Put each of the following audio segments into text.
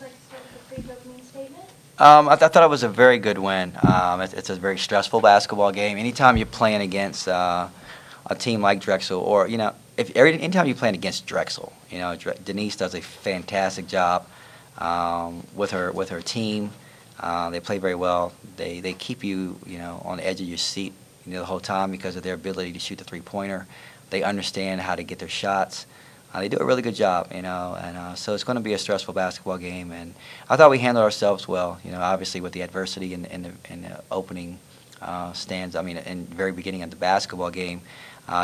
like to start with a brief opening statement? I thought it was a very good win. It's a very stressful basketball game. Anytime you're playing against a team like Drexel, or anytime you're playing against Drexel, Denise does a fantastic job with her team. They play very well. They keep you on the edge of your seat the whole time because of their ability to shoot the three-pointer. They understand how to get their shots. They do a really good job, and so it's going to be a stressful basketball game. And I thought we handled ourselves well, obviously with the adversity in the opening stands. I mean, in the very beginning of the basketball game,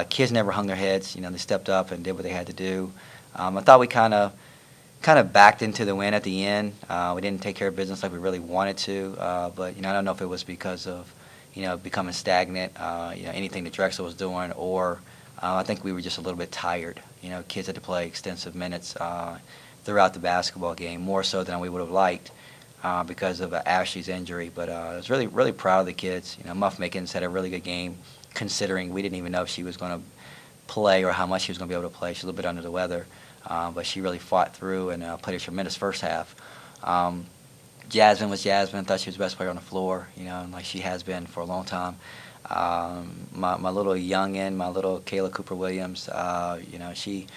kids never hung their heads. They stepped up and did what they had to do. I thought we kind of backed into the win at the end. We didn't take care of business like we really wanted to, but I don't know if it was because of becoming stagnant, anything that Drexel was doing, or I think we were just a little bit tired. Kids had to play extensive minutes throughout the basketball game, more so than we would have liked because of Ashley's injury. But I was really, really proud of the kids. Muff Mickens had a really good game, considering we didn't even know if she was going to play or how much she was going to be able to play. She's a little bit under the weather, but she really fought through and played a tremendous first half. Jasmine was Jasmine. I thought she was the best player on the floor, like she has been for a long time. My little youngin, my little Kayla Cooper Williams, she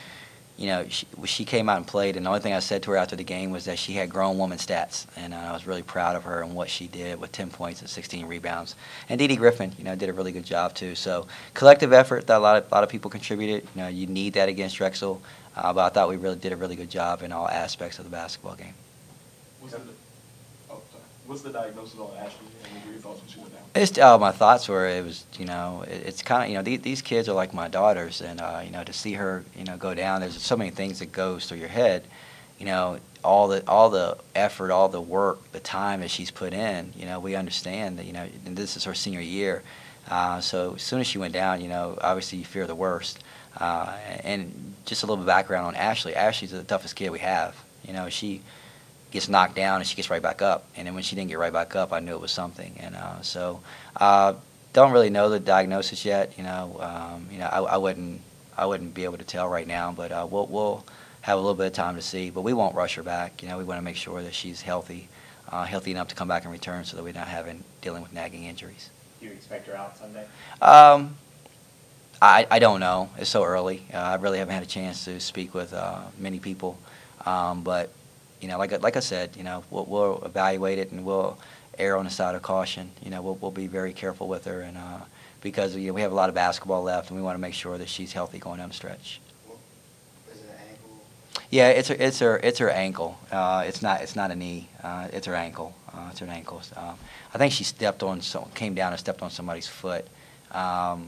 came out and played, and the only thing I said to her after the game was that she had grown woman stats, and I was really proud of her and what she did with 10 points and 16 rebounds. And Dee Dee Griffin, did a really good job too. So collective effort that a lot of people contributed. You need that against Drexel, but I thought we really did a really good job in all aspects of the basketball game. What's the diagnosis on Ashley, and what were your thoughts when she went down? My thoughts were it's kind of these kids are like my daughters, and to see her go down, there's so many things that goes through your head, all the effort, all the work, the time that she's put in. We understand that and this is her senior year, so as soon as she went down, obviously you fear the worst. And just a little bit of background on Ashley. Ashley's the toughest kid we have. She gets knocked down and she gets right back up, and then when she didn't get right back up, I knew it was something. And so don't really know the diagnosis yet. I wouldn't be able to tell right now, but we'll have a little bit of time to see. But we won't rush her back. We want to make sure that she's healthy enough to come back and return, so that we're not dealing with nagging injuries. Do you expect her out Sunday? I don't know. It's so early. I really haven't had a chance to speak with many people, but. Like I said, we'll evaluate it, and we'll err on the side of caution. We'll be very careful with her, and because we have a lot of basketball left, and we want to make sure that she's healthy going down the stretch. Is it an ankle? Yeah, it's her ankle. It's not a knee. It's her ankle. It's her ankle. I think she came down and stepped on somebody's foot. I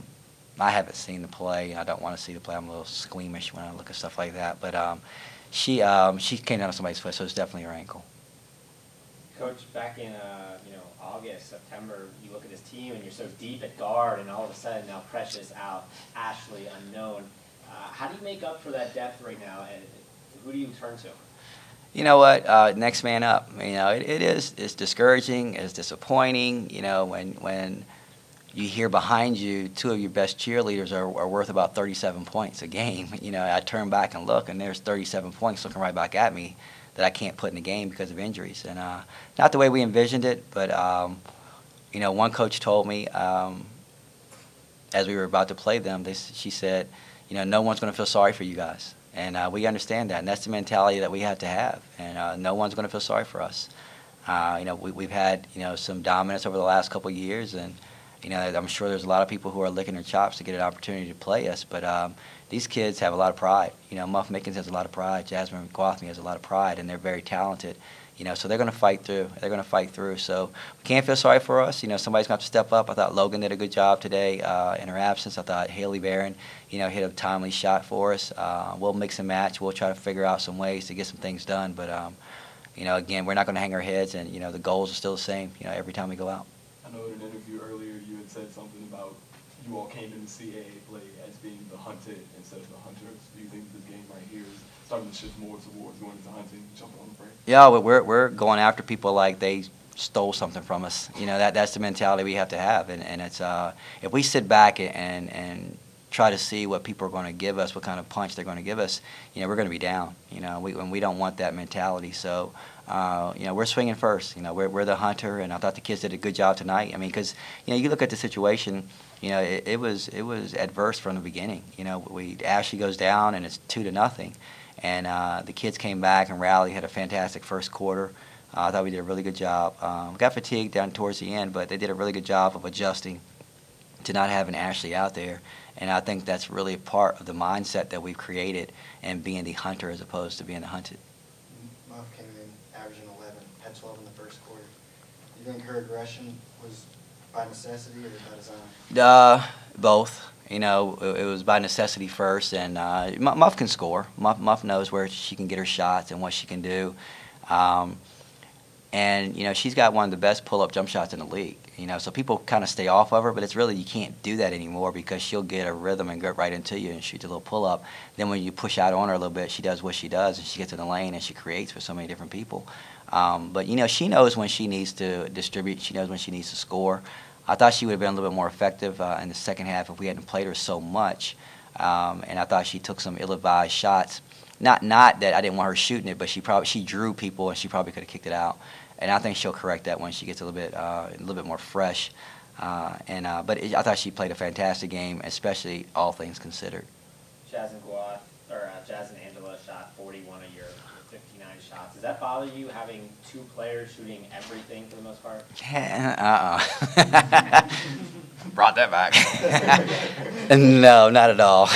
haven't seen the play. I don't want to see the play. I'm a little squeamish when I look at stuff like that, but. She came down on somebody's foot, so it's definitely her ankle. Coach, back in August, September, you look at this team and you're so deep at guard, and all of a sudden now Precious out, Ashley unknown. How do you make up for that depth right now, and who do you turn to? You know what? Next man up. It's discouraging. It's disappointing. When you hear behind you, two of your best cheerleaders are worth about 37 points a game. I turn back and look, and there's 37 points looking right back at me that I can't put in the game because of injuries. And not the way we envisioned it, but one coach told me as we were about to play them, she said, no one's going to feel sorry for you guys. And we understand that, and that's the mentality that we have to have. And no one's going to feel sorry for us. We've had some dominance over the last couple of years, and I'm sure there's a lot of people who are licking their chops to get an opportunity to play us, but these kids have a lot of pride. Muff Mickens has a lot of pride. Jasmine Gwathmey has a lot of pride, and they're very talented. So they're going to fight through. They're going to fight through. So we can't feel sorry for us. Somebody's going to have to step up. I thought Logan did a good job today in her absence. I thought Haley Barron, hit a timely shot for us. We'll mix and match. We'll try to figure out some ways to get some things done. But again, we're not going to hang our heads, and the goals are still the same. Every time we go out. I know in an interview earlier you had said something about you all came into CAA play as being the hunted instead of the hunters. Do you think this game right here is starting to shift more towards going into hunting, jumping on the prey? Yeah, we're going after people like they stole something from us. That's the mentality we have to have, and it's if we sit back and try to see what people are going to give us, what kind of punch they're going to give us, we're going to be down. We don't want that mentality. So, we're swinging first. We're the hunter, and I thought the kids did a good job tonight. I mean, because you look at the situation. It was adverse from the beginning. Ashley goes down and it's 2-0, and the kids came back and rallied, had a fantastic first quarter. I thought we did a really good job. Got fatigued down towards the end, but they did a really good job of adjusting to not having Ashley out there. And I think that's really part of the mindset that we've created and being the hunter as opposed to being the hunted. Muff came in averaging 11, had 12 in the first quarter. Do you think her aggression was by necessity or by design? Both. It was by necessity first, and Muff can score. Muff knows where she can get her shots and what she can do. And she's got one of the best pull-up jump shots in the league. So people kind of stay off of her, but it's really, you can't do that anymore because she'll get a rhythm and get right into you and shoot a little pull-up. Then when you push out on her a little bit, she does what she does, and she gets in the lane and she creates for so many different people. But she knows when she needs to distribute. She knows when she needs to score. I thought she would have been a little bit more effective in the second half if we hadn't played her so much. And I thought she took some ill-advised shots. Not that I didn't want her shooting it, but she drew people and she probably could have kicked it out. And I think she'll correct that when she gets a little bit more fresh. But I thought she played a fantastic game, especially all things considered. Jazz and Angela shot 41 a year, 59 shots. Does that bother you having two players shooting everything for the most part? Brought that back. No, not at all.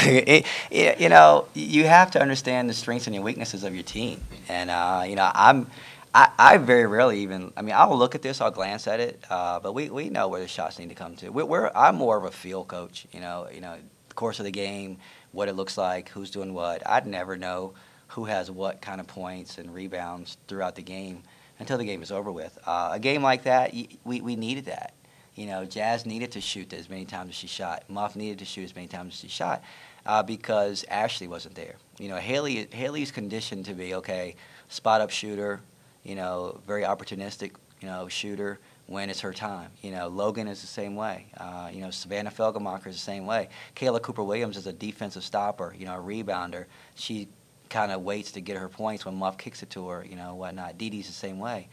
You have to understand the strengths and the weaknesses of your team. And I very rarely even. I mean, I'll look at this, I'll glance at it, but we know where the shots need to come to. I'm more of a feel coach. The course of the game, what it looks like, who's doing what. I'd never know who has what kind of points and rebounds throughout the game until the game is over with. A game like that, we needed that. Jazz needed to shoot as many times as she shot. Muff needed to shoot as many times as she shot because Ashley wasn't there. Haley's conditioned to be, spot-up shooter, very opportunistic, shooter when it's her time. Logan is the same way. Savannah Felgemacher is the same way. Kayla Cooper-Williams is a defensive stopper, a rebounder. She kind of waits to get her points when Muff kicks it to her, whatnot. Dee Dee's the same way.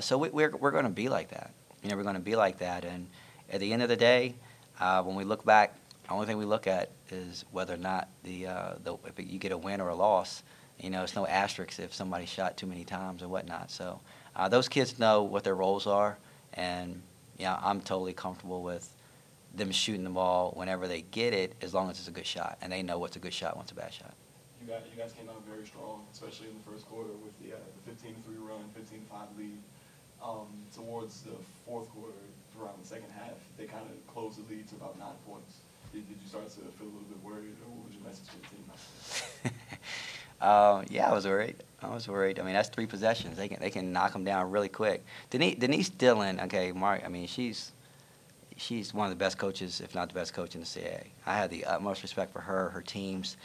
So we're going to be like that. We're going to be like that. And at the end of the day, when we look back, the only thing we look at is whether or not if you get a win or a loss. It's no asterisk if somebody shot too many times or whatnot. So those kids know what their roles are, and I'm totally comfortable with them shooting the ball whenever they get it, as long as it's a good shot, and they know what's a good shot, what's a bad shot. You guys came out very strong, especially in the first quarter with the 15-3 run, 15-5 lead. Towards the fourth quarter, throughout the second half, they kind of closed the lead to about 9 points. Did you start to feel a little bit worried, or what was your message to the team after that? Yeah, I was worried. I mean, that's 3 possessions. They can knock them down really quick. Denise Dillon, Mark. I mean, she's one of the best coaches, if not the best coach in the CAA. I have the utmost respect for her teams.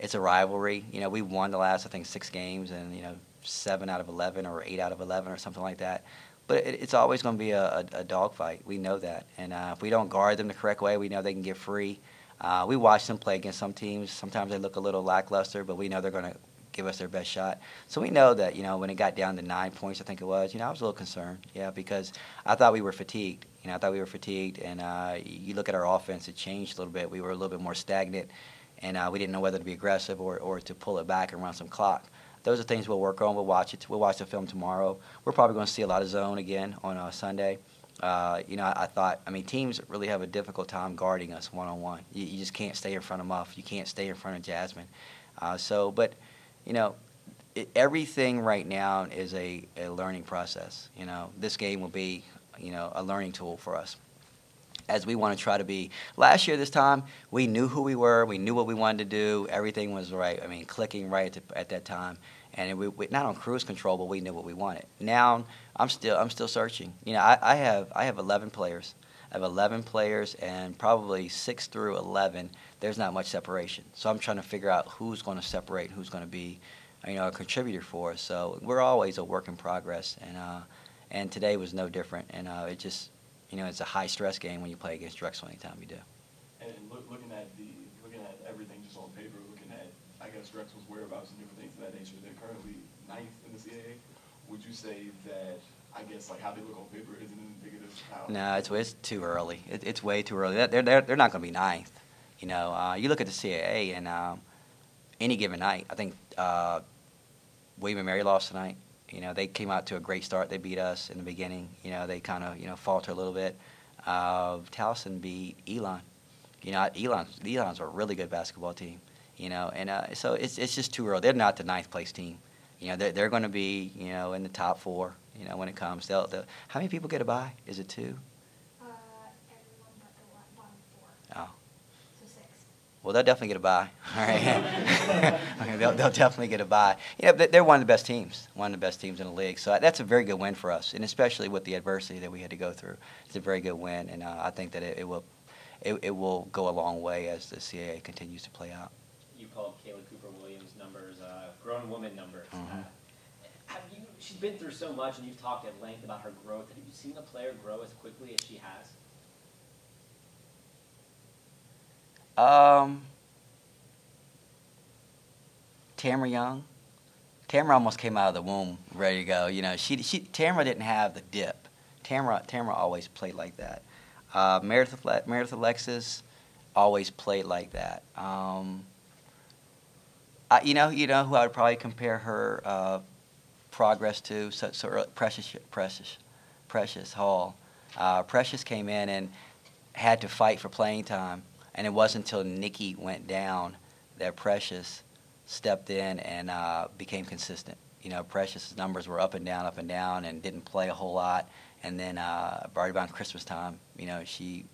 It's a rivalry. We won the last, I think, 6 games, and 7 out of 11 or 8 out of 11 or something like that. But it's always going to be a dogfight. We know that. And if we don't guard them the correct way, we know they can get free. We watch them play against some teams. Sometimes they look a little lackluster, but we know they're going to give us their best shot. So we know that, when it got down to 9 points, I think it was, I was a little concerned, because I thought we were fatigued. And you look at our offense, it changed a little bit. We were a little bit more stagnant, and we didn't know whether to be aggressive or to pull it back and run some clock. Those are things we'll work on. We'll watch it. We'll watch the film tomorrow. We're probably going to see a lot of zone again on Sunday. I thought, teams really have a difficult time guarding us one-on-one. You just can't stay in front of Muff. You can't stay in front of Jasmine. Everything right now is a learning process. This game will be, a learning tool for us, as we want to try to be. Last year, this time, we knew who we were. We knew what we wanted to do. Everything was right. Clicking right at that time. And we not on cruise control, but we knew what we wanted. Now, I'm still searching. I have 11 players. I have 11 players, and probably 6 through 11, there's not much separation. So I'm trying to figure out who's going to separate, who's going to be, a contributor for us. So we're always a work in progress, and today was no different. And it just, it's a high stress game when you play against Drexel anytime you do. And looking at everything just on paper, looking at, I guess, Drexel's whereabouts and different things of that nature. They're currently 9th in the CAA. Would you say that, I guess, like how they look on paper isn't indicative of how? No, it's too early. It's way too early. They're not going to be 9th. You know, you look at the CAA and any given night. I think William and Mary lost tonight. You know, they came out to a great start. They beat us in the beginning. You know, they kind of falter a little bit. Towson beat Elon. You know, Elon's a really good basketball team. You know, and so it's just too early. They're not the 9th place team. You know, they're going to be, you know, in the top 4. You know, when it comes, they'll how many people get a bye? Is it 2? Everyone but the bottom 4. Oh. So 6. Well, they'll definitely get a bye. All right. Okay, they'll definitely get a bye. You know, they're one of the best teams, in the league. So that's a very good win for us, and especially with the adversity that we had to go through. It's a very good win, and I think that it will go a long way as the CAA continues to play out. You called Kayla Cooper-Williams numbers, grown woman numbers. Mm-hmm. She's been through so much, and you've talked at length about her growth. Have you seen a player grow as quickly as she has? Tamara Young. Tamara almost came out of the womb ready to go. You know, Tamara didn't have the dip. Tamara always played like that. Meredith Alexis always played like that. You know who I would probably compare her progress to? Precious Hall. Precious came in and had to fight for playing time, and it wasn't until Nikki went down that Precious stepped in and became consistent. You know, Precious' numbers were up and down, and didn't play a whole lot. And then right around Christmas time, you know, she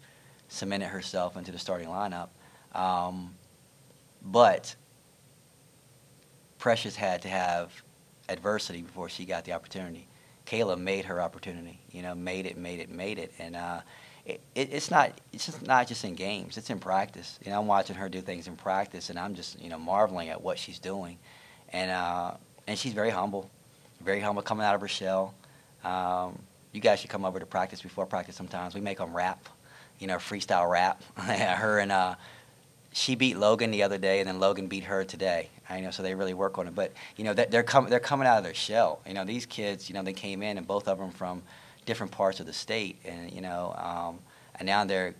cemented herself into the starting lineup. But Precious had to have adversity before she got the opportunity. Kayla made her opportunity. You know, made it, and it's not just in games. It's in practice. You know, I'm watching her do things in practice, and I'm just marveling at what she's doing, and she's very humble coming out of her shell. You guys should come over to practice before practice sometimes. We make them rap, freestyle rap. Her and she beat Logan the other day, and then Logan beat her today. So they really work on it. But they're coming out of their shell. These kids, they came in, and both of them from different parts of the state, and and now they're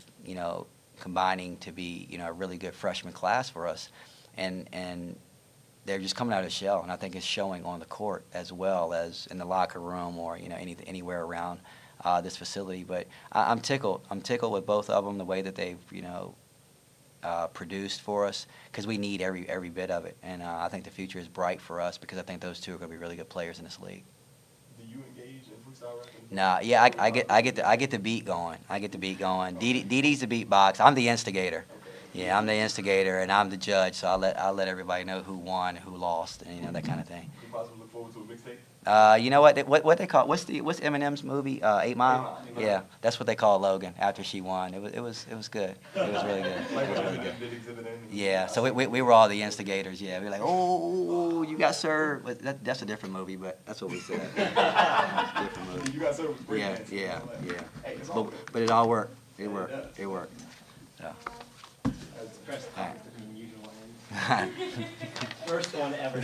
combining to be a really good freshman class for us, and they're just coming out of the shell, and I think it's showing on the court as well as in the locker room or anywhere around this facility. But I'm tickled. I'm tickled with both of them, the way that they've produced for us, because we need every bit of it, and I think the future is bright for us because I think those two are going to be really good players in this league. Do you engage in freestyle rapping? No, yeah, I get the beat going. Dee Dee's the beatbox. I'm the instigator. Okay. Yeah, I'm the instigator, and I'm the judge. So I'll let everybody know who won, who lost, and that kind of thing. Could you possibly look forward to a mixtape? You know what they call what's Eminem's movie 8 Mile? 8 Mile. Yeah, that's what they call Logan after she won. It was good. It was really good. Like It was really good. did exhibit in? Yeah, so we were all the instigators. Yeah, we were like, oh, you got served. But that's a different movie, but that's what we said. Different movie. You got served with break Yeah, dance, yeah. Hey, it's all good. But it all worked. It Yeah, it worked. does. It worked. So. Press All right. the unusual ends. First one ever.